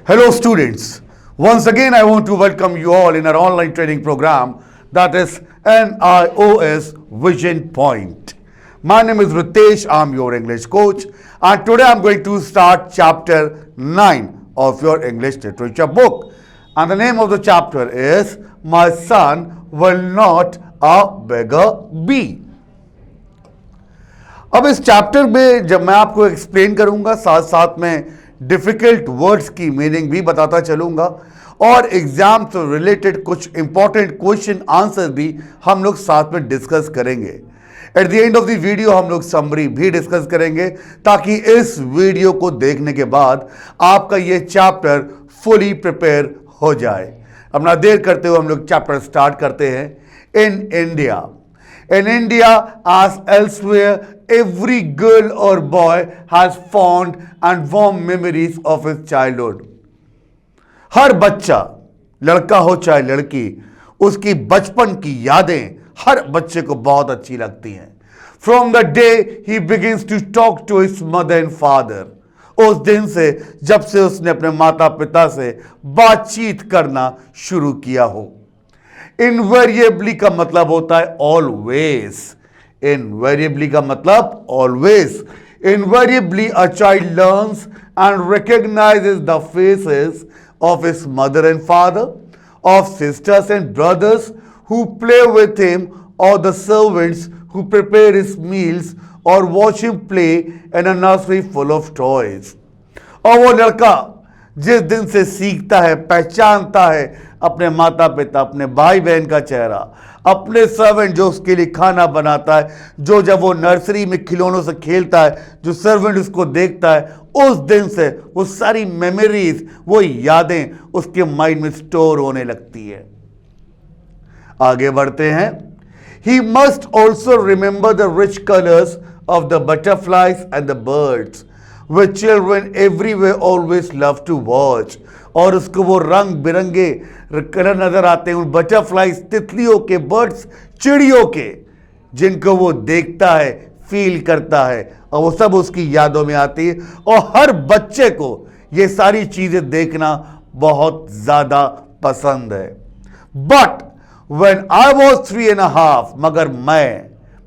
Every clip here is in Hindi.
Hello students, once again I want to welcome you all in our online training program that is NIOS Vision Point. My name is Ritesh, I'm your English coach and today I'm going to start chapter 9 of your English literature book. And the name of the chapter is My Son Will Not a Beggar Be. अब इस चैप्टर में जब मैं आपको एक्सप्लेन करूंगा साथ साथ में डिफिकल्ट वर्ड्स की मीनिंग भी बताता चलूंगा और एग्जाम से रिलेटेड कुछ इंपॉर्टेंट क्वेश्चन आंसर भी हम लोग साथ में डिस्कस करेंगे. At the end of the video हम लोग समरी भी डिस्कस करेंगे ताकि इस वीडियो को देखने के बाद आपका ये चैप्टर फुली प्रिपेयर हो जाए. अब ना देर करते हुए हम लोग चैप्टर स्टार्ट करते हैं. In India, in India as elsewhere, every girl or boy has fond and warm memories of his childhood. हर बच्चा, लड़का हो चाहे लड़की, उसकी बचपन की यादें हर बच्चे को बहुत अच्छी लगती हैं. From the day he begins to talk to his mother and father, उस दिन से जब से उसने अपने माता पिता से बातचीत करना शुरू किया हो. इनवेरिएबली का मतलब होता है ऑलवेज. इनवेरिएबली का मतलब always. Invariably a child learns and recognises the faces of his mother and father, of sisters and brothers who play with him, और the servants who prepare his meals और watch him play in a nursery full of toys. और वो लड़का जिस दिन से सीखता है, पहचानता है अपने माता पिता, अपने भाई बहन का चेहरा, अपने सर्वेंट जो उसके लिए खाना बनाता है, जो जब वो नर्सरी में खिलौनों से खेलता है, जो सर्वेंट उसको देखता है, उस दिन से वो सारी मेमोरीज, वो यादें उसके माइंड में स्टोर होने लगती है. आगे बढ़ते हैं. He must also remember the rich colours of the butterflies and the birds which children everywhere always love to watch. और उसको वो रंग बिरंगे कलर नजर आते हैं उन बटरफ्लाइज, तितलियों के, बर्ड्स, चिड़ियों के, जिनको वो देखता है, फील करता है और वो सब उसकी यादों में आती है. और हर बच्चे को ये सारी चीजें देखना बहुत ज्यादा पसंद है. बट when I was 3.5, मगर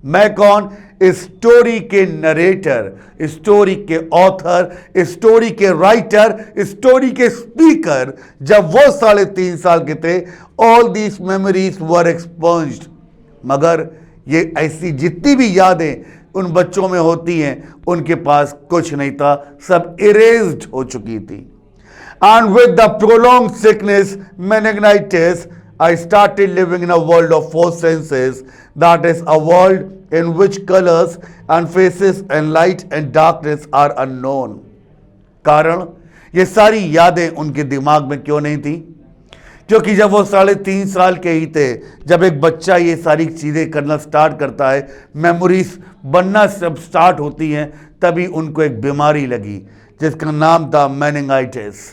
मैं कौन? स्टोरी के नरेटर, स्टोरी के ऑथर, स्टोरी के राइटर, स्टोरी के स्पीकर, जब वो 3.5 साल के थे, ऑल दीज मेमोरीज वर एक्सपंज्ड. मगर ये ऐसी जितनी भी यादें उन बच्चों में होती हैं, उनके पास कुछ नहीं था, सब इरेज्ड हो चुकी थी. And with the prolong sickness meningitis, I started living in a world of four senses, that is a world in which colors and faces and light and darkness are unknown. कारण ये सारी यादें उनके दिमाग में क्यों नहीं थी? क्योंकि जब वो 3.5 साल के ही थे, जब एक बच्चा ये सारी चीज़ें करना स्टार्ट करता है, मेमोरीज बनना सब स्टार्ट होती हैं, तभी उनको एक बीमारी लगी जिसका नाम था मेनिंजाइटिस,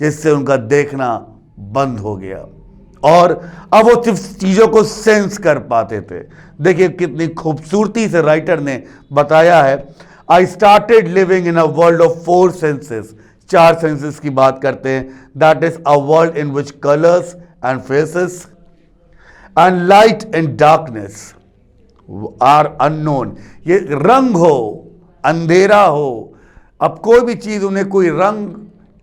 जिससे उनका देखना बंद हो गया और अब वो सिर्फ चीज़ों को सेंस कर पाते थे. देखिए कितनी खूबसूरती से राइटर ने बताया है. I started living in a world of 4 senses. 4 senses की बात करते हैं. That is a world in which colours and faces and light and darkness are unknown. ये रंग हो, अंधेरा हो, अब कोई भी चीज़ उन्हें कोई रंग,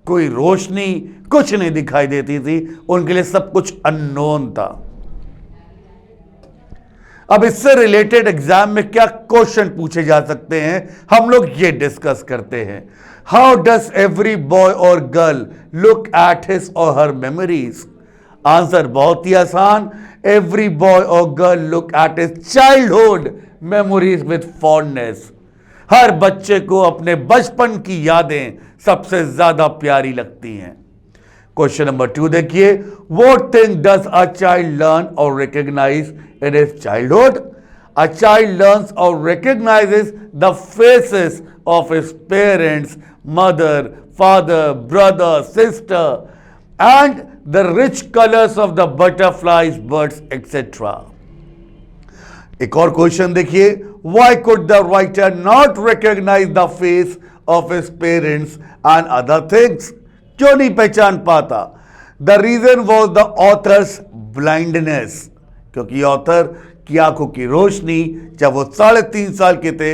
कोई रोशनी कुछ नहीं दिखाई देती थी. उनके लिए सब कुछ अननोन था. अब इससे रिलेटेड एग्जाम में क्या क्वेश्चन पूछे जा सकते हैं, हम लोग ये डिस्कस करते हैं. हाउ डज एवरी बॉय और गर्ल लुक एट हिज और हर मेमोरीज? आंसर बहुत ही आसान. एवरी बॉय और girl look at his childhood memories with fondness. हर बच्चे को अपने बचपन की यादें सबसे ज्यादा प्यारी लगती हैं. क्वेश्चन नंबर 2 देखिए. What thing does a child learn और recognise in his childhood? A child learns और recognises the faces of his parents, mother, father, brother, sister and the rich colours of the butterflies, birds etcetera. एक और क्वेश्चन देखिए. Why could the writer not recognise the face of his parents and other things? क्यों नहीं पहचान पाता? The reason was the author's blindness, क्योंकि ऑथर की आंखों की रोशनी जब वो 3.5 साल के थे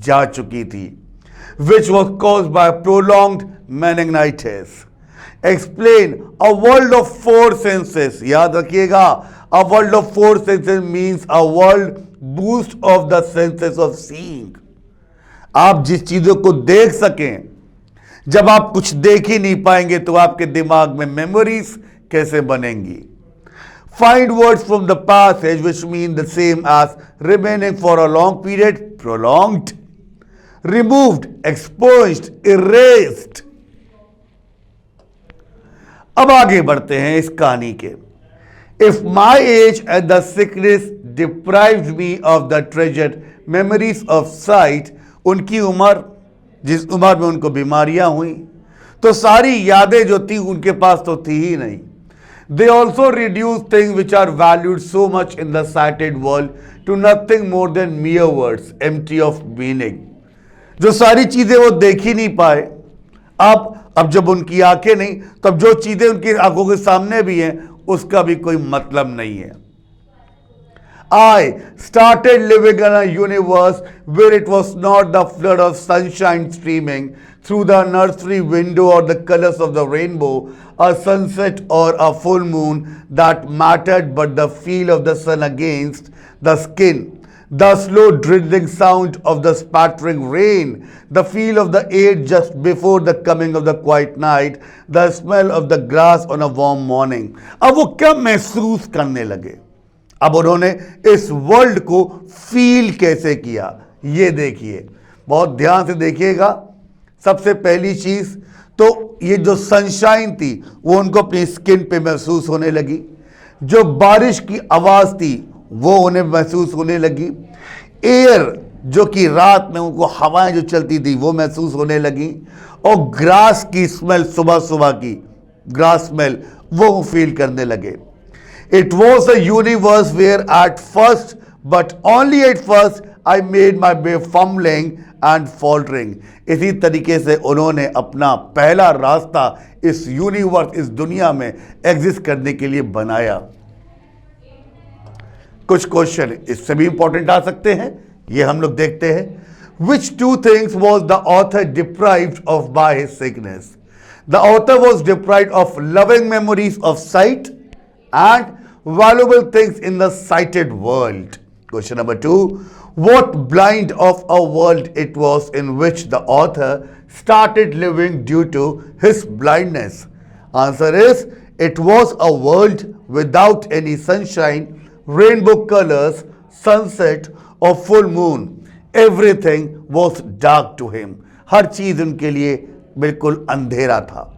जा चुकी थी, which was cause by prolonged meningitis. Explain a world of 4 senses, याद रखिएगा, a world of 4 senses means a world boost of the senses of seeing. आप जिस चीजों को देख सकें, जब आप कुछ देख ही नहीं पाएंगे तो आपके दिमाग में मेमोरीज कैसे बनेंगी? Find words from the passage which mean the same as remaining for a long period, prolonged, removed, expunged, erased। अब आगे बढ़ते हैं इस कहानी के। If my age and the sickness deprived me of the treasured memories of sight, उनकी उम्र, जिस उम्र में उनको बीमारियां हुई, तो सारी यादें जो थी उनके पास तो थी ही नहीं। They also reduce things which are valued so much in the sighted world to nothing more than mere words, empty of meaning। जो सारी चीजें वो देख ही नहीं पाए, अब जब उनकी आंखें नहीं, तब जो चीजें उनकी आंखों के सामने भी हैं उसका भी कोई मतलब नहीं है। I started living in a universe where it was not the flood of sunshine streaming through the nursery window or the colors of the rainbow, a sunset or a full moon that mattered, but the feel of the sun against the skin, the slow drizzling sound of the spattering rain, the feel of the air just before the coming of the quiet night, the smell of the grass on a warm morning। अब वो क्या महसूस करने लगे? अब उन्होंने इस वर्ल्ड को फील कैसे किया, ये देखिए, बहुत ध्यान से देखिएगा। सबसे पहली चीज तो ये जो सनशाइन थी वो उनको अपनी स्किन पे महसूस होने लगी, जो बारिश की आवाज थी वो उन्हें महसूस होने लगी, एयर जो कि रात में उनको हवाएं जो चलती थी वो महसूस होने लगी, और ग्रास की स्मेल, सुबह सुबह की ग्रास स्मेल वो फील करने लगे। It was a universe where at first, but only at first, I made my way fumbling and faltering। इसी तरीके से उन्होंने अपना पहला रास्ता इस यूनिवर्स, इस दुनिया में एग्जिस्ट करने के लिए बनाया। कुछ क्वेश्चन इससे भी इंपॉर्टेंट आ सकते हैं, ये हम लोग देखते हैं। Which two things was the author deprived of by his sickness? The author was deprived of loving memories of sight and valuable things in the sighted world। Question number 2, what blind of a world it was in which the author started living due to his blindness? Answer is, it was a world without any sunshine, rainbow colors, sunset or full moon। Everything was dark to him। हर चीज उनके लिए बिल्कुल अंधेरा था।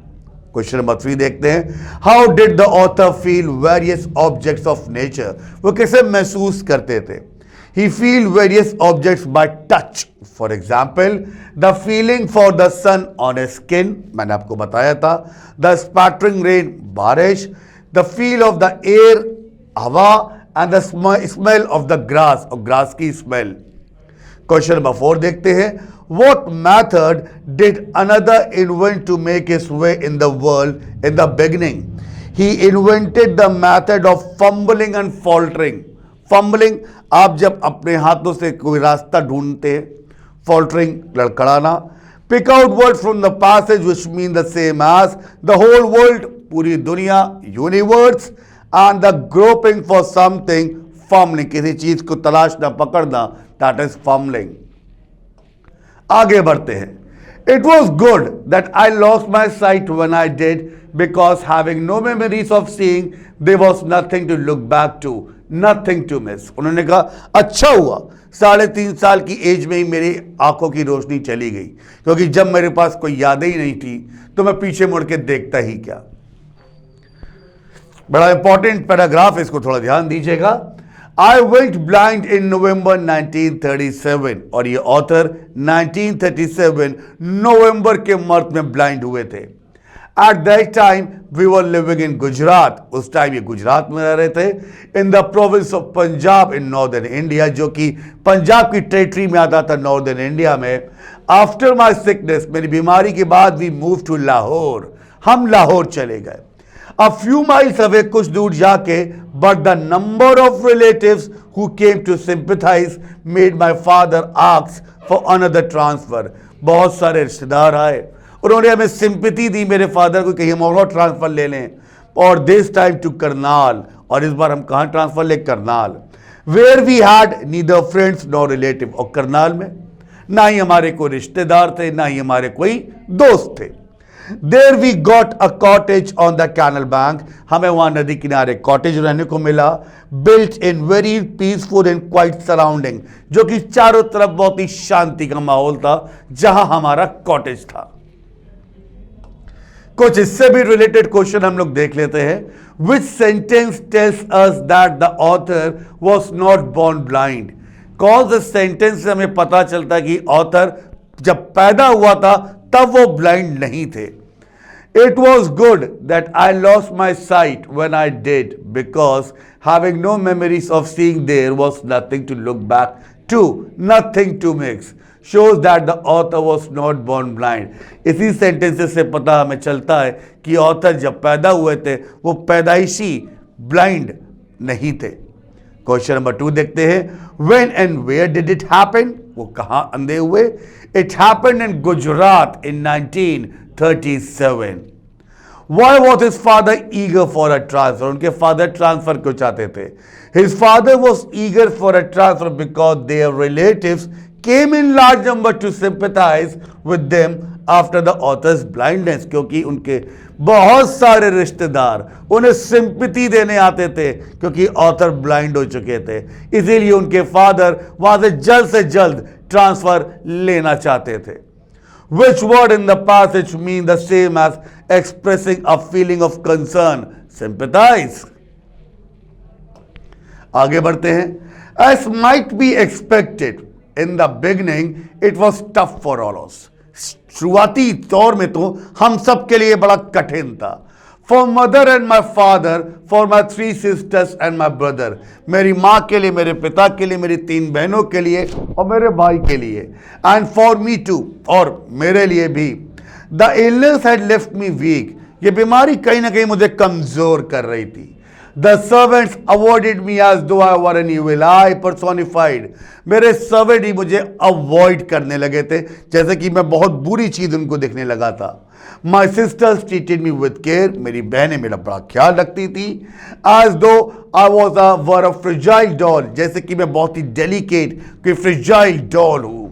क्वेश्चन नंबर 3 देखते हैं। How did the author feel various objects of nature? वो कैसे महसूस करते थे? He feel various objects by touch. For example, the feeling for the sun on a skin, मैंने आपको बताया था। द स्पैटरिंग रेन, बारिश। The feel of the air, हवा। And the smell of the grass, और ग्रास की स्मेल। क्वेश्चन नंबर 4 देखते हैं। What method did another invent to make his way in the world in the beginning? He invented the method of fumbling and faltering। Fumbling, आप जब अपने हाथों से कोई रास्ता ढूंढते हैं, faltering, लड़खड़ाना। Pick out words from the passage which mean the same as the whole world, पूरी दुनिया, universe, and the groping for something, fumbling, किसी चीज को तलाशना, पकड़ना, that is fumbling। आगे बढ़ते हैं। It was good that I lost my sight when I did, because having no memories of seeing, there was nothing to look back to, nothing to miss। उन्होंने कहा अच्छा हुआ 3.5 साल की एज में ही मेरी आंखों की रोशनी चली गई, क्योंकि जब मेरे पास कोई यादें ही नहीं थी तो मैं पीछे मुड़ के देखता ही क्या। बड़ा इंपॉर्टेंट पैराग्राफ, इसको थोड़ा ध्यान दीजिएगा। I went blind in November 1937, और ये ऑथर 1937 नवंबर के मंथ में ब्लाइंड हुए थे। At that time we were living in Gujarat, उस टाइम ये गुजरात में रह रहे थे। In the province of Punjab in northern India, जो कि पंजाब की टेरिटरी में आता था नॉर्दर्न इंडिया में। After my sickness, मेरी बीमारी के बाद we moved to Lahore, हम लाहौर चले गए। A few miles away, कुछ दूर जाके, but the number of relatives who came to sympathize made my father ask for another transfer. बहुत सारे रिश्तेदार आए, उन्होंने हमें सिंपैथी दी, मेरे फादर को कहीं हम और ट्रांसफर ले लें, और दिस टाइम टू करनाल, और इस बार हम कहाँ ट्रांसफर ले? Karnal, where we had neither friends nor relative, और करनाल में ना ही हमारे कोई रिश्तेदार थे, ना ही हमारे कोई दोस्त थे। There we got a cottage on the canal bank, हमें वहां नदी किनारे कॉटेज रहने को मिला, built in very peaceful and quite surrounding, जो कि चारों तरफ बहुत ही शांति का माहौल था जहां हमारा कॉटेज था। कुछ इससे भी रिलेटेड क्वेश्चन हम लोग देख लेते हैं। Which sentence tells us that the author was not born blind, कौन से सेंटेंस से हमें पता चलता कि ऑथर जब पैदा हुआ था तब वो ब्लाइंड नहीं थे। It was good that I lost my sight when I did, because having no memories of seeing there was nothing to look back to, nothing to mix, shows that the author was not born blind. इसी सेंटेंसेस से पता हमें चलता है कि ऑथर जब पैदा हुए थे वो पैदाइशी ब्लाइंड नहीं थे। क्वेश्चन नंबर 2 देखते हैं। When and where did it happen? वो कहां अंधे हुए? It happened in Gujarat in 1937. Why was his father eager for a transfer? उनके फादर ट्रांसफर क्यों चाहते थे? His father was eager for a transfer because their relatives came in large number to sympathize with them after the author's blindness, क्योंकि उनके बहुत सारे रिश्तेदार उन्हें सिंपैथी देने आते थे क्योंकि ऑथर ब्लाइंड हो चुके थे, इसीलिए उनके फादर वहां से जल्द ट्रांसफर लेना चाहते थे। Which word in the passage mean the same as expressing a feeling of concern? Sympathize. आगे बढ़ते हैं। As might be expected, in the beginning it was tough for all of us. शुरुआती दौर में तो हम सब के लिए बड़ा कठिन था। For mother and my father, for my 3 sisters and my brother, मेरी माँ के लिए, मेरे पिता के लिए, मेरी 3 बहनों के लिए और मेरे भाई के लिए, and for me too, और मेरे लिए भी। The illness had left me weak, ये बीमारी कहीं ना कहीं मुझे कमजोर कर रही थी। The servants avoided me as though I were an evil eye personified. मेरे सर्वेंट ही मुझे अवॉइड करने लगे थे जैसे कि मैं बहुत बुरी चीज उनको दिखने लगा था। My sisters treated me with care. मेरी बहनें मेरा बड़ा ख्याल रखती थी। As though I was a fragile doll, जैसे कि मैं बहुत ही डेलिकेट कोई फ्रेजाइल डॉल हूँ।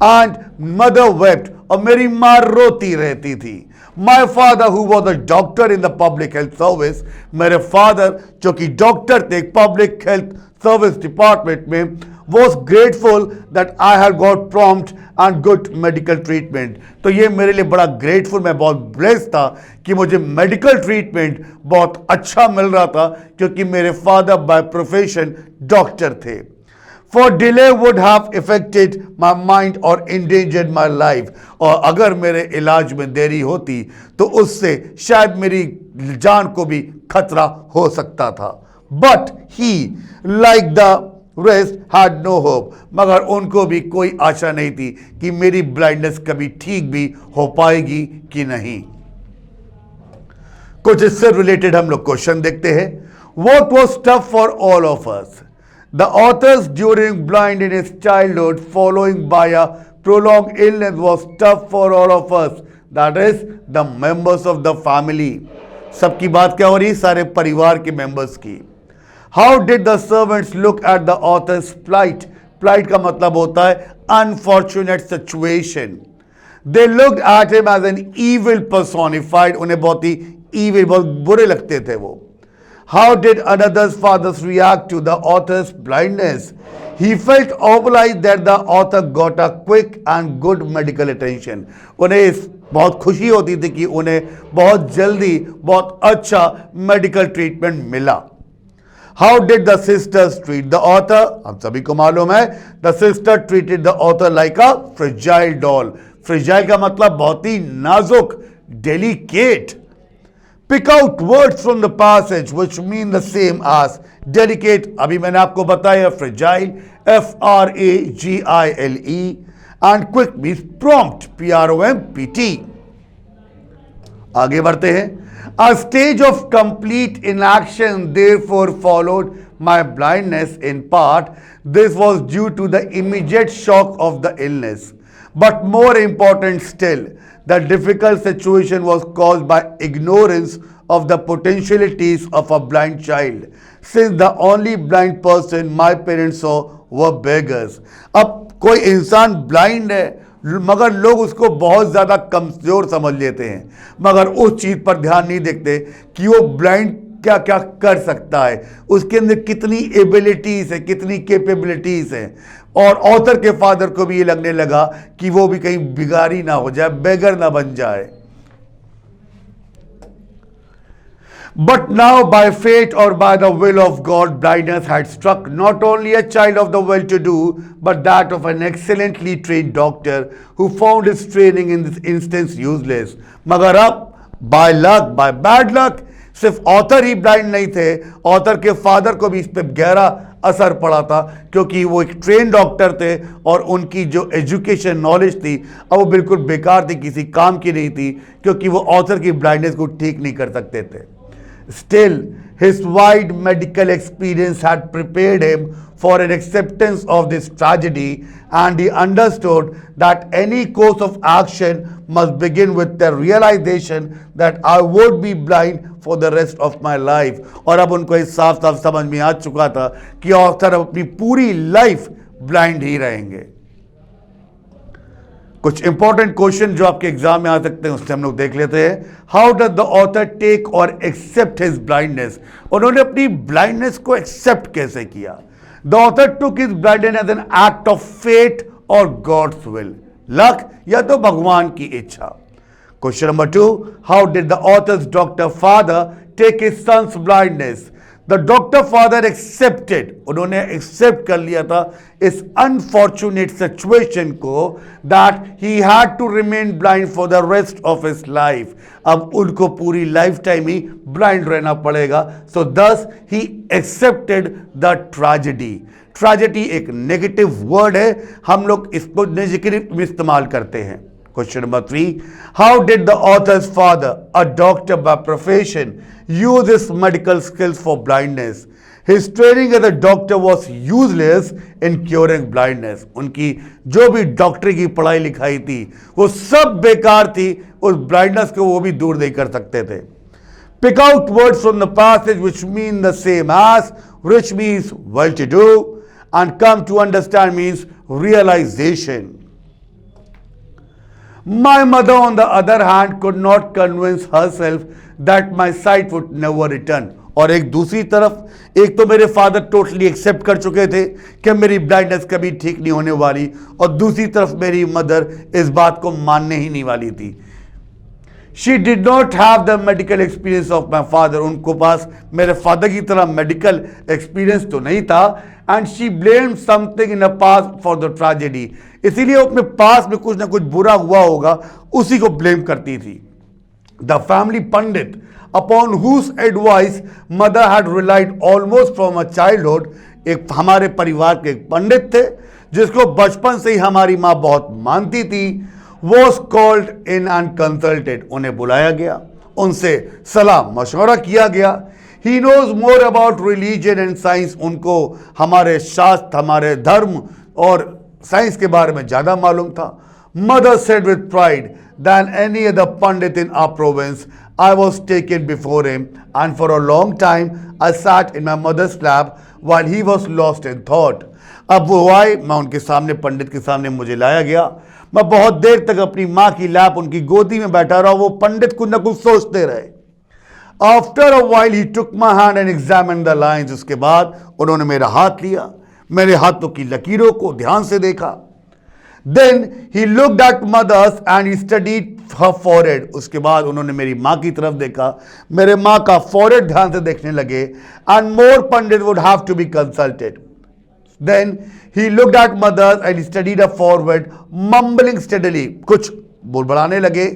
And mother wept, और मेरी माँ रोती रहती थी। My father, who was a doctor in the public health service, मेरे फादर जो कि डॉक्टर थे पब्लिक हेल्थ सर्विस डिपार्टमेंट में, was grateful that I had got prompt and good medical treatment. तो ये मेरे लिए बड़ा ग्रेटफुल, मैं बहुत ब्लेस्ड था कि मुझे मेडिकल ट्रीटमेंट बहुत अच्छा मिल रहा था क्योंकि मेरे फादर बाय प्रोफेशन डॉक्टर थे। For delay would have affected my mind or endangered my life. और अगर मेरे इलाज में देरी होती तो उससे शायद मेरी जान को भी खतरा हो सकता था। But he, like the rest, had no hope. मगर उनको भी कोई आशा नहीं थी कि मेरी ब्लाइंडनेस कभी ठीक भी हो पाएगी कि नहीं। कुछ इससे रिलेटेड हम लोग क्वेश्चन देखते हैं। What was tough for all of us? The author's during blind in his childhood following by a prolonged illness was tough for all of us, that is the members of the family. सबकी बात क्या हो रही? सारे परिवार के मेंबर्स की। How did the servants look at the author's plight? Plight का मतलब होता है unfortunate situation. They looked at him as an evil personified. उन्हें बहुत ही evil, बहुत बुरे लगते थे वो। How did another's fathers react to the author's blindness? He felt obliged that the author got a quick and good medical attention. उन्हें बहुत खुशी होती थी कि उन्हें बहुत जल्दी बहुत अच्छा मेडिकल ट्रीटमेंट मिला। How did the sisters treat the author? हम सभी को मालूम है, the sister treated the author like a fragile doll. Fragile का मतलब बहुत ही नाजुक, delicate. Pick out words from the passage which mean the same as delicate. अभी मैंने आपको बताया fragile, Fragile, and quick means prompt, Prompt. आगे बढ़ते हैं। A stage of complete inaction therefore followed my blindness in part. This was due to the immediate shock of the illness. But more important still, the difficult situation was caused by ignorance of the potentialities of a blind child, since the only blind person my parents saw were beggars. अब कोई इंसान ब्लाइंड है मगर लोग उसको बहुत ज़्यादा कमज़ोर समझ लेते हैं, मगर उस चीज़ पर ध्यान नहीं देखते कि वो ब्लाइंड क्या क्या कर सकता है, उसके अंदर कितनी एबिलिटीज़ है, कितनी कैपेबिलिटीज़ हैं। और ऑथर के फादर को भी ये लगने लगा कि वो भी कहीं बिगाड़ी ना हो जाए, बेगर ना बन जाए। But now, by fate or by the will of God, blindness had struck not only a child of the well-to-do, but that of an excellently trained doctor who found his training in this instance useless. मगर अब by luck, by bad luck, सिर्फ ऑथर ही ब्लाइंड नहीं थे, ऑथर के फादर को भी इस पर गहरा असर पड़ा था, क्योंकि वो एक ट्रेन डॉक्टर थे और उनकी जो एजुकेशन नॉलेज थी अब वो बिल्कुल बेकार थी, किसी काम की नहीं थी, क्योंकि वो ऑथर की ब्लाइंडनेस को ठीक नहीं कर सकते थे। Still, his wide medical experience had prepared him for an acceptance of this tragedy, and he understood that any course of action must begin with the realization that I would be blind for the rest of my life. और अब उनको ये साफ साफ समझ में आ चुका था कि ऑथर अपनी पूरी लाइफ ब्लाइंड ही रहेंगे। कुछ इंपॉर्टेंट क्वेश्चन जो आपके एग्जाम में आ सकते हैं उससे हम लोग देख लेते हैं। How does the author take और एक्सेप्ट हिज ब्लाइंडनेस, उन्होंने अपनी ब्लाइंडनेस को एक्सेप्ट कैसे किया। The author took his blindness as an act of fate और गॉड्स विल, लक या तो भगवान की इच्छा। Question number 2, how did the author's doctor father take his son's blindness. The doctor father accepted, उन्होंने एक्सेप्ट कर लिया था इस अनफॉर्चुनेट सिचुएशन को that he had to remain blind for the rest of his life. अब उनको पूरी लाइफ टाइम ही ब्लाइंड रहना पड़ेगा। सो दस he accepted the tragedy. Tragedy एक नेगेटिव वर्ड है, हम लोग इसको नेगेटिव में इस्तेमाल करते हैं। Question number 3, how did the author's father, a doctor by profession, use his medical skills for blindness? His training as a doctor was useless in curing blindness. उनकी जो भी डॉक्टरी की पढ़ाई लिखाई थी वो सब बेकार थी, उस ब्लाइंडनेस को वो भी दूर नहीं कर सकते थे। Pick out words from the passage which mean the same as, which means well to do, and come to understand means realization. My mother, on the other hand, could not convince herself that my sight would never return. और एक दूसरी तरफ, एक तो मेरे फादर टोटली एक्सेप्ट कर चुके थे कि मेरी ब्लाइंडनेस कभी ठीक नहीं होने वाली, और दूसरी तरफ मेरी मदर इस बात को मानने ही नहीं वाली थी। She did not have the medical experience of my father. उनको पास मेरे फादर की तरह मेडिकल एक्सपीरियंस तो नहीं था। And she blamed something in the past for the tragedy. इसीलिए वो अपने पास में कुछ ना कुछ बुरा हुआ होगा, उसी को ब्लेम करती थी। The family pandit, upon whose advice mother had relied almost from a childhood, एक हमारे परिवार के एक पंडित थे जिसको बचपन से ही हमारी माँ बहुत मानती थी, was called in and consulted. उन्हें बुलाया गया, उनसे सलाह मशवरा किया गया। He knows more about religion and science. उनको हमारे शास्त्र, हमारे धर्म और साइंस के बारे में ज़्यादा मालूम था। Mother said with pride than any other pandit in our province, I was taken before him, and for a long time I sat in my mother's lap while he was lost in thought. अब वो आए, मैं उनके सामने, पंडित के सामने मुझे लाया गया, मैं बहुत देर तक अपनी माँ की लैप, उनकी गोदी में बैठा रहा, वो पंडित कुछ न कुछ सोचते रहे। After a while he took my hand and examined the lines. उसके बाद उन्होंने मेरा हाथ लिया, मेरे हाथों की लकीरों को ध्यान से देखा। Then he looked at mother's and he studied her forehead. उसके बाद उन्होंने मेरी माँ की तरफ देखा, मेरे माँ का forehead ध्यान से देखने लगे। And more pandit would have to be consulted. Then he looked at mother's and he studied her forehead, mumbling steadily. कुछ बुड़बड़ाने लगे।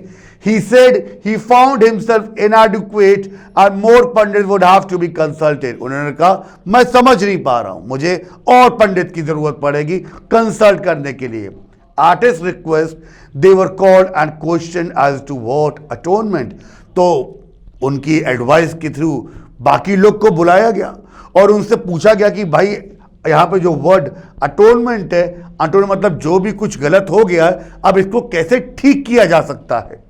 He said he found himself inadequate and more pandit would have to be consulted. उन्होंने कहा मैं समझ नहीं पा रहा हूँ, मुझे और पंडित की जरूरत पड़ेगी कंसल्ट करने के लिए। At his request, they were called and question as to what atonement. तो उनकी एडवाइस के थ्रू बाकी लोग को बुलाया गया और उनसे पूछा गया कि भाई यहाँ पे जो वर्ड अटोनमेंट है, अटोनमेंट मतलब जो भी कुछ गलत हो गया है अब इसको कैसे ठीक किया जा सकता है,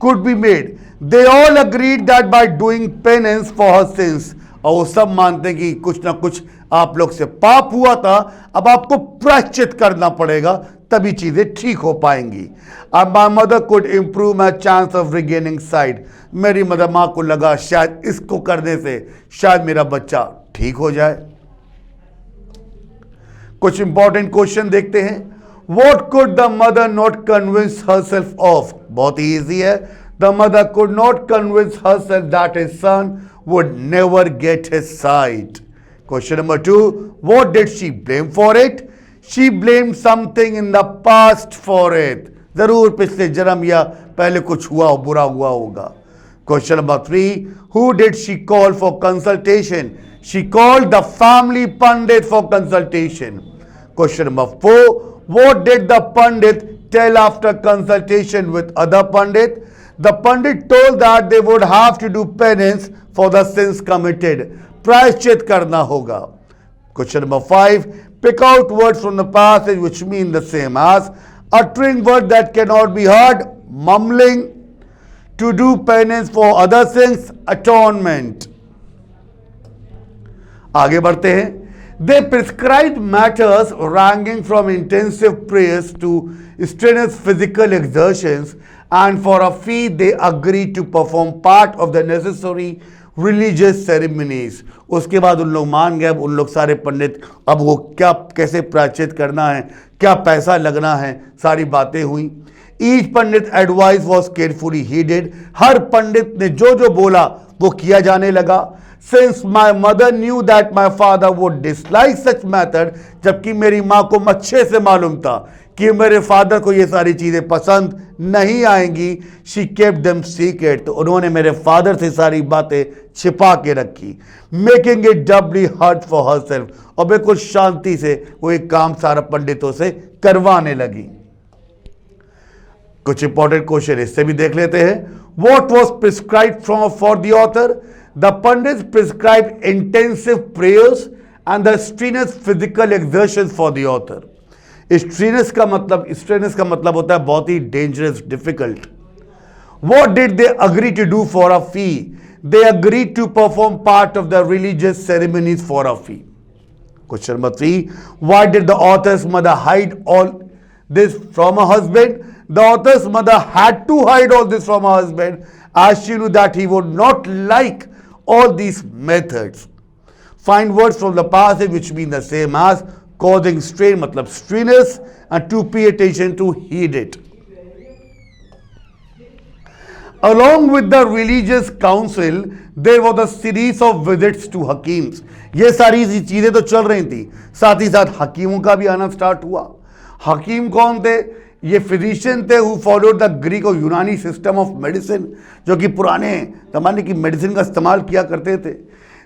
could be made. They all agreed that by doing penance for her sins, और वो सब मानते हैं कि कुछ ना कुछ आप लोग से पाप हुआ था, अब आपको प्रायश्चित करना पड़ेगा तभी चीजें ठीक हो पाएंगी। अब my mother could improve my chance of regaining site, मेरी मदर माँ को लगा शायद इसको करने से शायद मेरा बच्चा ठीक हो जाए। कुछ इंपॉर्टेंट क्वेश्चन देखते हैं। What could the mother not convince herself of? बहुत ही easy है। The mother could not convince herself that his son would never get his sight. Question number 2. What did she blame for it? She blamed something in the past for it. जरूर पिछले जन्म या पहले कुछ हुआ हो, बुरा हुआ होगा। Question number 3. Who did she call for consultation? She called the family pandit for consultation. Question number 4. What did the Pandit tell after consultation with other Pandit? The Pandit told that they would have to do penance for the sins committed. प्रायश्चित करना होगा। Question number 5. Pick out words from the passage which mean the same as uttering word that cannot be heard, mumbling, to do penance for other sins, atonement. आगे बढ़ते हैं। They prescribed matters ranging from intensive prayers to strenuous physical exertions, and for a fee they agreed to perform part of the necessary religious ceremonies. उसके बाद उन लोग मान गए, उन लोग सारे पंडित, अब वो क्या कैसे प्रायश्चित करना है, क्या पैसा लगना है, सारी बातें हुई। Each Pandit advice was carefully heeded. हर पंडित ने जो जो बोला वो किया जाने लगा। Since my mother knew that my father would dislike such method, जबकि मेरी माँ को अच्छे से मालूम था कि मेरे फादर को ये सारी चीज़ें पसंद नहीं आएंगी, she kept them secret, तो उन्होंने मेरे फादर से सारी बातें छिपा के रखी, making it doubly hard for herself, और बिल्कुल शांति से वो एक काम सारा पंडितों से करवाने लगी। कुछ इंपॉर्टेंट क्वेश्चन इससे भी देख लेते हैं। What was prescribed for the author? The Pandits prescribed intensive prayers and the strenuous physical exertions for the author. Strenuous का मतलब होता है बहुत ही dangerous, difficult. What did they agree to do for a fee? They agreed to perform part of the religious ceremonies for a fee. Question number 3. Why did the author's mother hide all this from her husband? The author's mother had to hide all this from her husband as she knew that he would not like all these methods. Find words from the passage which mean the same as causing strain, मतलब strenuous, and to pay attention, to heed it. Along with the religious council, there was a series of visits to Hakims. ये सारी चीजें तो चल रही थी, साथ ही साथ हकीमों का भी आना स्टार्ट हुआ। हकीम कौन थे? ये फिजिशियन थे हु फॉलोड द ग्रीक और यूनानी सिस्टम ऑफ मेडिसिन, जो कि पुराने जमाने की मेडिसिन का इस्तेमाल किया करते थे।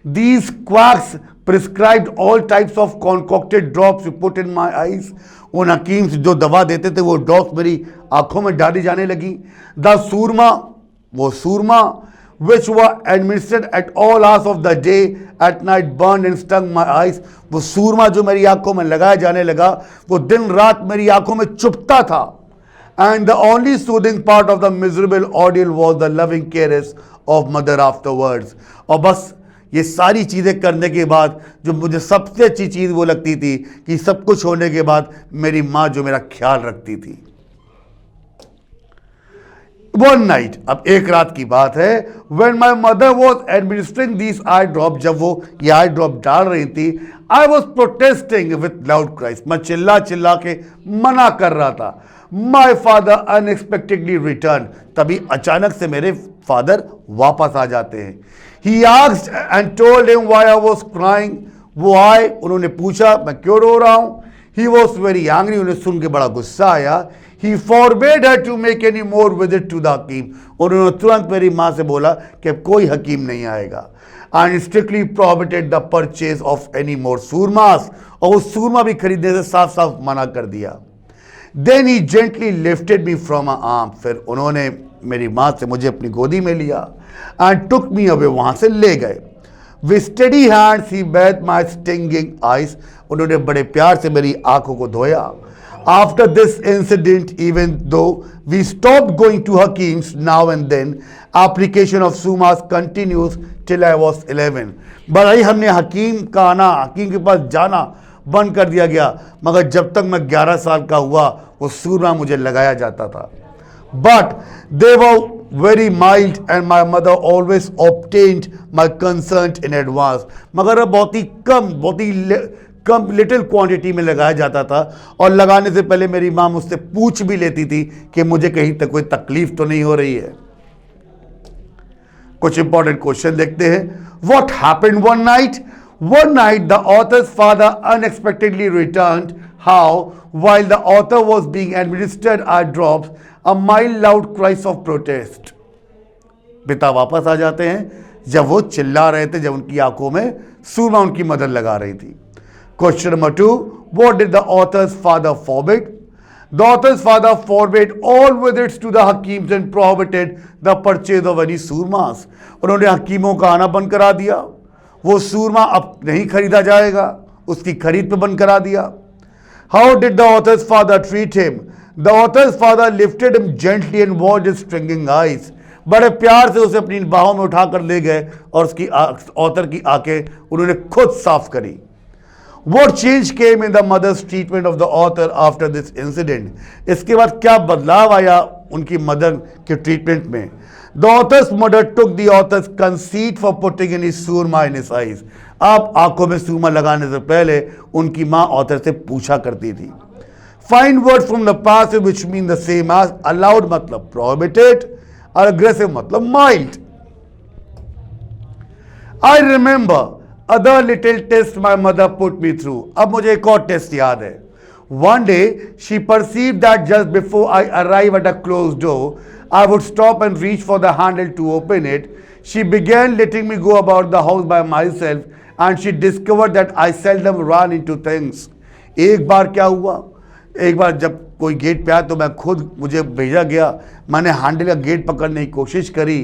These quacks prescribed all types of concocted drops to put in my eyes. उन हकीम जो दवा देते थे वो ड्रॉप्स मेरी आंखों में डाली जाने लगी। द सूरमा, वो सूरमा which were administered at all hours of the day, at night burned and stung my eyes. वो सूरमा जो मेरी आंखों में लगाया जाने लगा वो दिन रात मेरी आंखों में चुभता था। And the only soothing part of the miserable ordeal was the loving caress of mother afterwards. और बस ये सारी चीज़ें करने के बाद जो मुझे सबसे अच्छी चीज़ वो लगती थी कि सब कुछ होने के बाद मेरी माँ जो मेरा ख्याल रखती थी। One night, अब एक रात की बात है, when my mother was administering these eye drops, जब वो ये eye drop डाल रही थी, I was protesting with loud cries, मैं चिल्ला चिल्ला के मना कर रहा था। My father unexpectedly returned, तभी अचानक से मेरे फादर वापस आ जाते हैं। He asked and told him why I was crying. वो आए, उन्होंने पूछा मैं क्यों रो रहा हूँ। He was very angry, उन्हें सुन के बड़ा गुस्सा आया। He forbade her to make any more visit to the हकीम, उन्होंने तुरंत मेरी माँ से बोला कि अब कोई हकीम नहीं आएगा। And strictly prohibited the purchase of any more surmas, और वो सूरमा भी खरीदने से साफ साफ मना कर दिया। Then he gently lifted me from a arm, फिर उन्होंने मेरी माँ से मुझे अपनी गोदी में लिया एंड टुक मी अवे, वहाँ से ले गए. With steady hands he bathe my stinging eyes, उन्होंने बड़े प्यार से मेरी आंखों को धोया. After this incident, even though we stopped going to hakims now and then, application of surmas continues till I was 11. भाई हमने हकीम का आना, हकीम के पास जाना बंद कर दिया गया, मगर जब तक मैं 11 साल का हुआ वो सूरमा मुझे लगाया जाता था. But they were very mild and my mother always obtained my concert in advance, मगर बहुत ही कम लिटिल क्वांटिटी में लगाया जाता था, और लगाने से पहले मेरी माँ मुझसे पूछ भी लेती थी कि मुझे कहीं तक कोई तकलीफ तो नहीं हो रही है. कुछ इंपॉर्टेंट क्वेश्चन देखते हैं. What happened one night? One night, the author's father unexpectedly returned. How? While the author was being administered eye drops, a mild, loud cries of protest. पिता वापस आ जाते हैं जब वो चिल्ला रहे थे, जब उनकी आंखों में सूरमा उनकी मदद लगा रही थी. Question number 2. What did the author's father forbid? The author's father forbade all visits to the hakims and prohibited the purchase of any surmas. उन्होंने हकीमों का आना बंद करा दिया, वो सूरमा अब नहीं खरीदा जाएगा, उसकी खरीद पे बंद करा दिया. How did the authors father treat him? The author's father lifted him gently and washed his stringing eyes. बड़े प्यार से उसे अपनी बाहों में उठाकर ले गए और उसकी ऑथर की आंखें उन्होंने खुद साफ करी. What change came in the mother's treatment of the author after this incident? इसके बाद क्या बदलाव आया उनकी मदर के ट्रीटमेंट में? The author's mother took the author's conceit for putting any surma in his eyes. आप आंखों में सूरमा लगाने से पहले उनकी माँ ऑथर से पूछा करती थी. Find words from the passive which mean the same as. allowed मतलब prohibited और aggressive मतलब mild. I remember other little test my mother put me through. अब मुझे एक और टेस्ट याद है. One day she perceived that just before I arrive at a closed door, I would stop and reach for the handle to open it. She began letting me go about the house by myself and she discovered that I seldom ran into things. एक बार क्या हुआ, एक बार जब कोई गेट पे आया तो मैं खुद, मुझे भेजा गया, मैंने हैंडल का गेट पकड़ने की कोशिश करी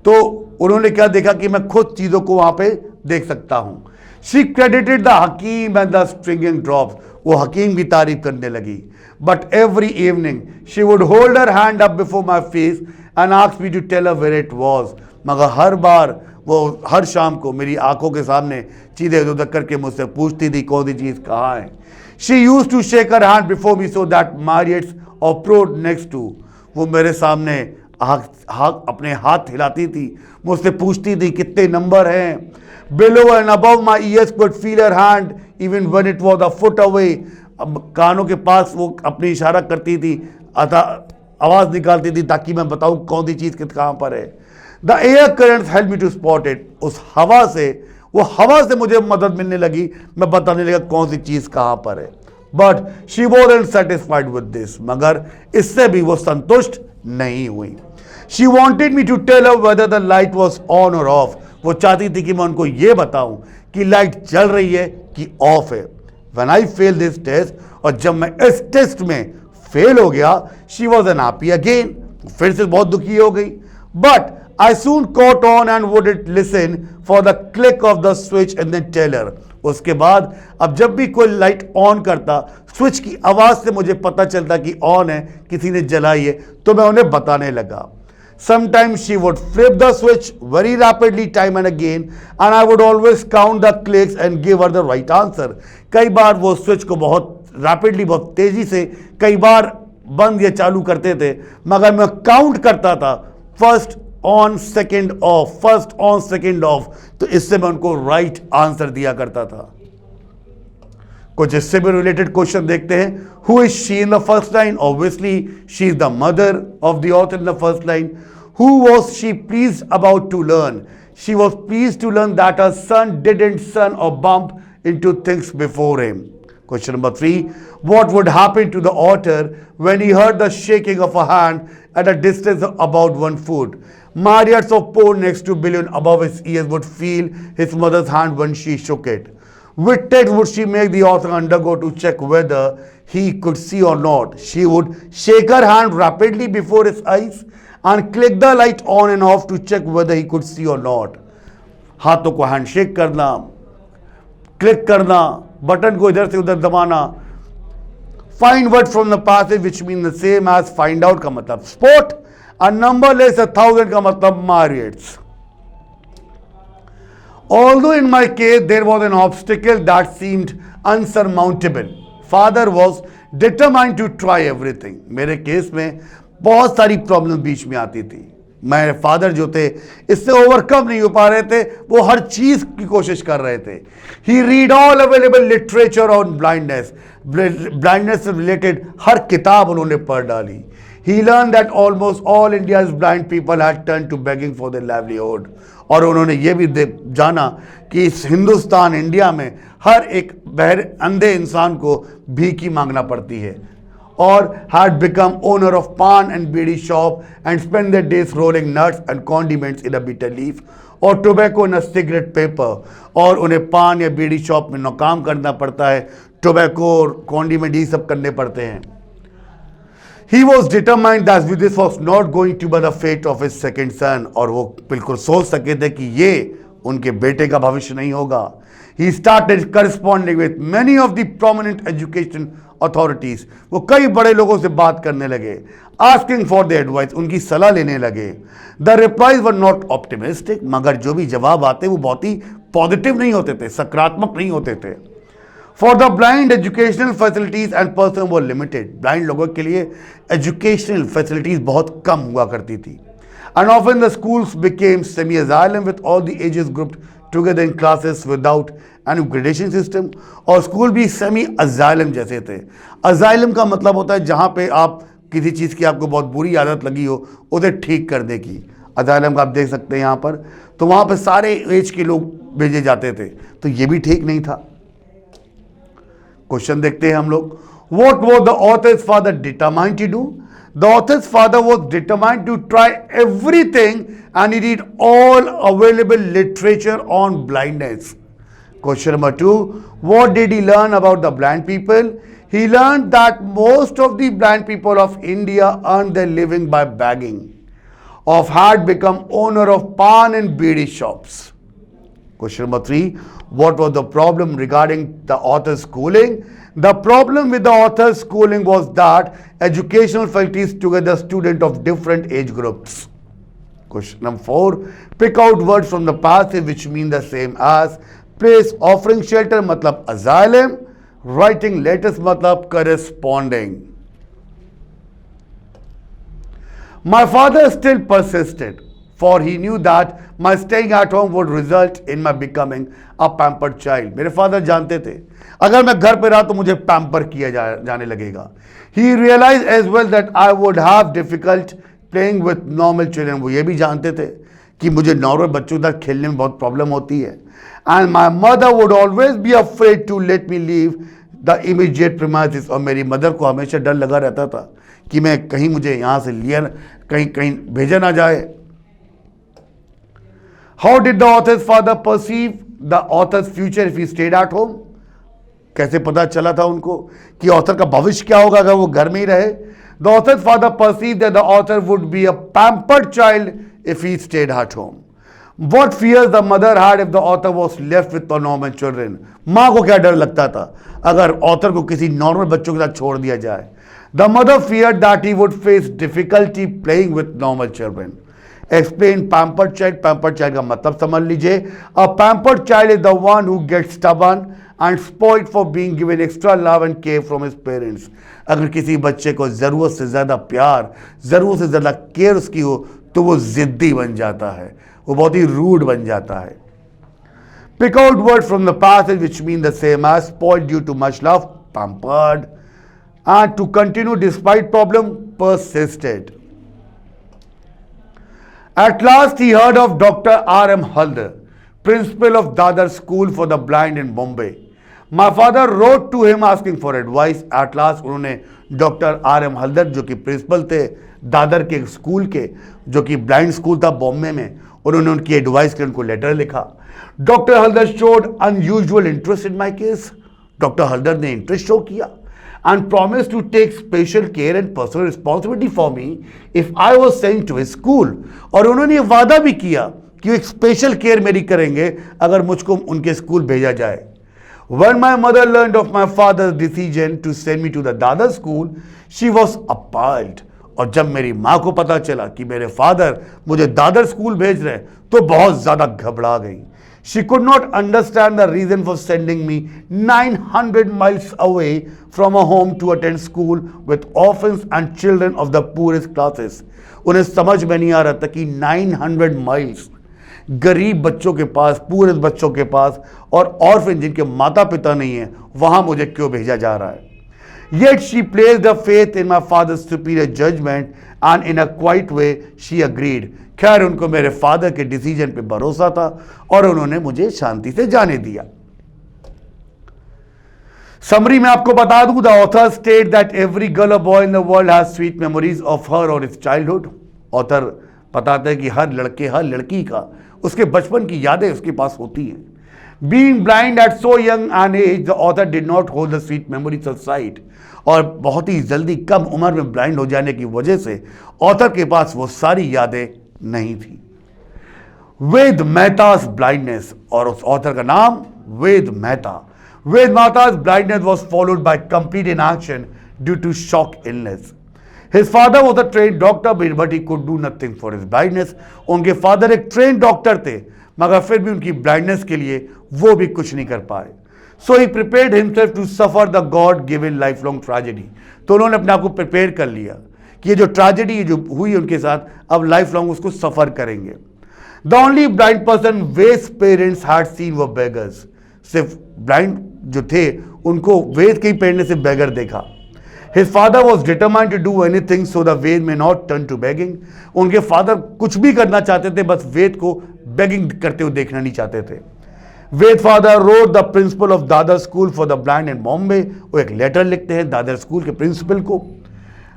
तो उन्होंने क्या देखा कि मैं खुद चीज़ों को वहाँ पे देख सकता हूँ. She credited the Hakim and the stringing drops. वो हकीम की तारीफ करने लगी. But every evening she would hold her hand up before my face and ask me to tell her where it was. मगर हर बार वो हर शाम को मेरी आंखों के सामने चीज़ें इधर उधर करके मुझसे पूछती थी कौन सी चीज़ कहाँ है. She used to shake her hand before me so that Marriott's or Prode next to. वो मेरे सामने अपने हाथ हिलाती थी, मुझसे पूछती थी कितने नंबर हैं. Below and above my ears could feel her hand even when it was a foot away. अब कानों के पास वो अपनी इशारा करती थी, आवाज़ निकालती थी ताकि मैं बताऊँ कौन सी चीज़ कहाँ पर है. The air currents helped me to spot it. उस हवा से, वो हवा से मुझे मदद मिलने लगी, मैं बताने लगा कौन सी चीज़ कहाँ पर है. But she wasn't satisfied with this. मगर इससे भी वो संतुष्ट नहीं हुई. She wanted me to tell her whether the light was on or off. वो चाहती थी कि मैं उनको ये बताऊं कि लाइट चल रही है कि ऑफ है. When I failed this test, और जब मैं इस टेस्ट में फेल हो गया, she was unhappy again. फिर से बहुत दुखी हो गई. But I soon caught on and wouldn't listen for the click of the switch and then tell her. उसके बाद अब जब भी कोई लाइट ऑन करता, स्विच की आवाज़ से मुझे पता चलता कि ऑन है, किसी ने जलाई है, तो मैं उन्हें बताने लगा. Sometimes she would flip the switch very rapidly time and again and I would always count the clicks and give her the right answer. कई बार वो स्विच को बहुत रैपिडली, बहुत तेज़ी से कई बार बंद या चालू करते थे, मगर मैं काउंट करता था first on second of, first on second of, तो इससे मैं उनको राइट आंसर दिया करता था. कुछ इससे भी रिलेटेड क्वेश्चन देखते हैं. Who is she in the first line? Obviously she is the mother of the author in the first line. Who was she pleased about to learn? She was pleased to learn that her son didn't son or bump into things before him. Question number 3. What would happen to the author when he heard the shaking of a hand at a distance of about 1 foot? Marriott's of Prode next to Billion above his ears would feel his mother's hand when she shook it. Which test would she make the author undergo to check whether he could see or not. She would shake her hand rapidly before his eyes and click the light on and off to check whether he could see or not. हाथों को हैंडशेक करना, क्लिक करना, बटन को इधर से उधर दबाना. Find word from the passage which mean the same as find out का मतलब spot. A number less 1,000 का मतलब marriage. Although in my case there was an obstacle that seemed unsurmountable, father was determined to try everything. मेरे केस में बहुत सारी प्रॉब्लम बीच में आती थी. मेरे फादर जो थे इससे ओवरकम नहीं हो पा रहे थे, वो हर चीज की कोशिश कर रहे थे. He read all available literature on blindness. Blindness से रिलेटेड हर किताब उन्होंने पढ़ डाली. He learned that almost all India's blind people had turned to begging for their livelihood. और उन्होंने ये भी जाना कि इस हिंदुस्तान इंडिया में हर एक अंधे इंसान को भीख ही मांगना पड़ती है. और had become owner of pan and bidi shop and spend their days rolling nuts and condiments in a bitter leaf or tobacco in a cigarette paper. और उन्हें पान या बीड़ी शॉप में काम करना पड़ता है, टोबैको और कॉन्डिमेंट ये सब करने पड़ते हैं. He was determined that this was not going to be the fate of his second son. और वो बिल्कुल सोच सके थे कि ये उनके बेटे का भविष्य नहीं होगा. He started corresponding with many of the prominent education authorities. वो कई बड़े लोगों से बात करने लगे, asking for their advice. उनकी सलाह लेने लगे. The replies were not optimistic. मगर जो भी जवाब आते वो बहुत ही पॉजिटिव नहीं होते थे, सकारात्मक नहीं होते थे. For the blind, educational facilities and person were limited. Blind लोगों के लिए educational facilities बहुत कम हुआ करती थी. And often the schools became semi-asylum with all the ages grouped together in classes without any gradation system. और स्कूल भी semi-asylum जैसे थे. Asylum का मतलब होता है जहाँ पे आप किसी चीज़ की आपको बहुत बुरी आदत लगी हो उसे ठीक करने की. Asylum का आप देख सकते हैं यहाँ पर. तो वहाँ पर सारे एज के लोग भेजे जाते थे. तो ये भी ठीक नहीं था. क्वेश्चन देखते हैं हम लोग. What was the author's father determined to do? The author's father was determined to try everything and he read all available literature on blindness. Question number 2. What did he learn about the blind people? He learned that most of the blind people of India earned their living by begging, or had become owner of pan and bidi shops. Question number 3. What was the problem regarding the author's schooling? The problem with the author's schooling was that educational faculties together students of different age groups. Question number 4. Pick out words from the passage which mean the same as place, offering shelter मतलब asylum, writing letters मतलब corresponding. My father still persisted, for he knew that my staying at home would result in my becoming a pampered child. मेरे फादर जानते थे अगर मैं घर पे रहा तो मुझे पैम्पर किया जाने लगेगा. He realized as well that I would have difficult playing with normal children. वो ये भी जानते थे कि मुझे नॉर्मल बच्चों के साथ खेलने में बहुत प्रॉब्लम होती है. And my mother would always be afraid to let me leave the immediate premises. और मेरी मदर को हमेशा डर लगा रहता था कि मैं कहीं मुझे यहाँ से लिया कहीं भेजा ना जाए. How did the author's father perceive the author's future if he stayed at home? कैसे पता चला था उनको कि ऑथर का भविष्य क्या होगा अगर वो घर में ही रहे. The author's father perceived that the author would be a pampered child if he stayed at home. What fears the mother had if the author was left with the normal children? माँ को क्या डर लगता था अगर ऑथर को किसी नॉर्मल बच्चों के साथ छोड़ दिया जाए. The mother feared that he would face difficulty playing with normal children. Explain pampered child. Pampered child का मतलब समझ लीजिए. A pampered child is the one who gets stubborn and spoiled for being given extra love and care from his parents. अगर किसी बच्चे को ज़रूरत से ज़्यादा प्यार, ज़रूरत से ज़्यादा केयर उसकी हो तो वो ज़िद्दी बन जाता है, वो बहुत ही रूड बन जाता है. Pick out words from the passage which mean the same as spoiled due to much love, pampered, and to continue despite problem, persisted. At last he heard of Dr. R.M. Haldar, principal of Dadar School for the Blind in Bombay. My father wrote to him asking for advice. At last उन्होंने डॉक्टर R.M. हल्दर जो कि प्रिंसिपल थे दादर के स्कूल के, जो कि ब्लाइंड स्कूल था बॉम्बे में, उन्होंने उनकी एडवाइस के उनको लेटर लिखा. Doctor Haldar showed unusual interest in my case. Doctor Haldar ने इंटरेस्ट शो किया and promised to take special care and personal responsibility for me if I was sent to his school. और उन्होंने ये वादा भी किया कि वो एक स्पेशल केयर मेरी करेंगे अगर मुझको उनके स्कूल भेजा जाए. When my mother learned of my father's decision to send me to the Dadar school, she was appalled. और जब मेरी माँ को पता चला कि मेरे फादर मुझे दादर स्कूल भेज रहे तो बहुत ज़्यादा घबरा गई. She could not understand the reason for sending me 900 miles away from a home to attend school with orphans and children of the poorest classes. उन्हें समझ में नहीं आ रहा था कि 900 miles गरीब बच्चों के पास, पूरे बच्चों के पास और ऑर्फन जिनके माता पिता नहीं है, वहां मुझे क्यों भेजा जा रहा है. Yet she placed her faith in my father's superior judgment and in a quiet way she agreed. खैर उनको मेरे फादर के डिसीजन पे भरोसा था और उन्होंने मुझे शांति से जाने दिया. समरी में आपको बता दूं, the author state that every girl और boy in the world has sweet memories of her और इट्स चाइल्डहुड. ऑथर बताते हैं कि हर लड़के, हर लड़की का उसके बचपन की यादें उसके पास होती हैं. Being blind at so young an age, the author did not hold the sweet memories of sight. और बहुत ही जल्दी कम उम्र में ब्लाइंड हो जाने की वजह से ऑथर के पास वो सारी यादें नहीं थी. वेद मेहता's ब्लाइंडनेस, और उस ऑथर का नाम वेद मेहता. वेद मेहता's blindness was followed by complete inaction due to shock illness. His father was a trained doctor, but he could do nothing for his blindness. उनके फादर एक ट्रेन डॉक्टर थे, मगर फिर भी उनकी ब्लाइंडनेस के लिए वो भी कुछ नहीं कर पाए. So he prepared himself to suffer the God-given lifelong tragedy. तो उन्होंने अपने आप को प्रिपेयर कर लिया कि ये जो ट्रेजेडी जो हुई उनके साथ, अब लाइफ लॉन्ग उसको सफर करेंगे. The only blind person Ved's parents had seen were beggars. सिर्फ ब्लाइंड जो थे उनको वेद के ही पेरेंट्स ने सिर्फ बेगर देखा. His father was determined to do anything so the Ved may not turn to begging. उनके फादर कुछ भी करना चाहते थे, बस वेद को बेगिंग करते हुए देखना नहीं चाहते थे. Ved father wrote the principal of Dadar school for the blind in Bombay. वो एक लेटर लिखते हैं दादर स्कूल के प्रिंसिपल को.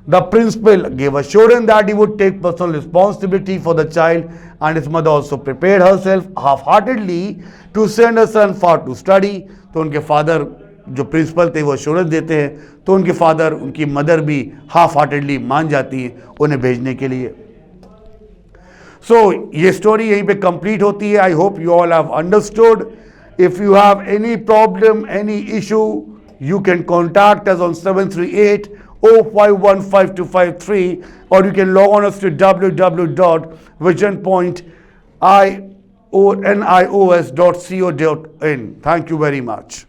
The principal gave assurance that he would take personal responsibility for the child, and his mother also prepared herself half-heartedly to send her son far to study. तो उनके फादर जो प्रिंसिपल थे वो एश्योरेंस देते हैं, तो उनके फादर, उनकी मदर भी हाफ हार्टेडली मान जाती है उन्हें भेजने के लिए. सो ये स्टोरी यहीं पे कंप्लीट होती है. I hope you all have understood. If you have any problem, any issue, you can contact us on 738-0515-253 or you can log on us to www.visionpointnios.co.in. Thank you very much.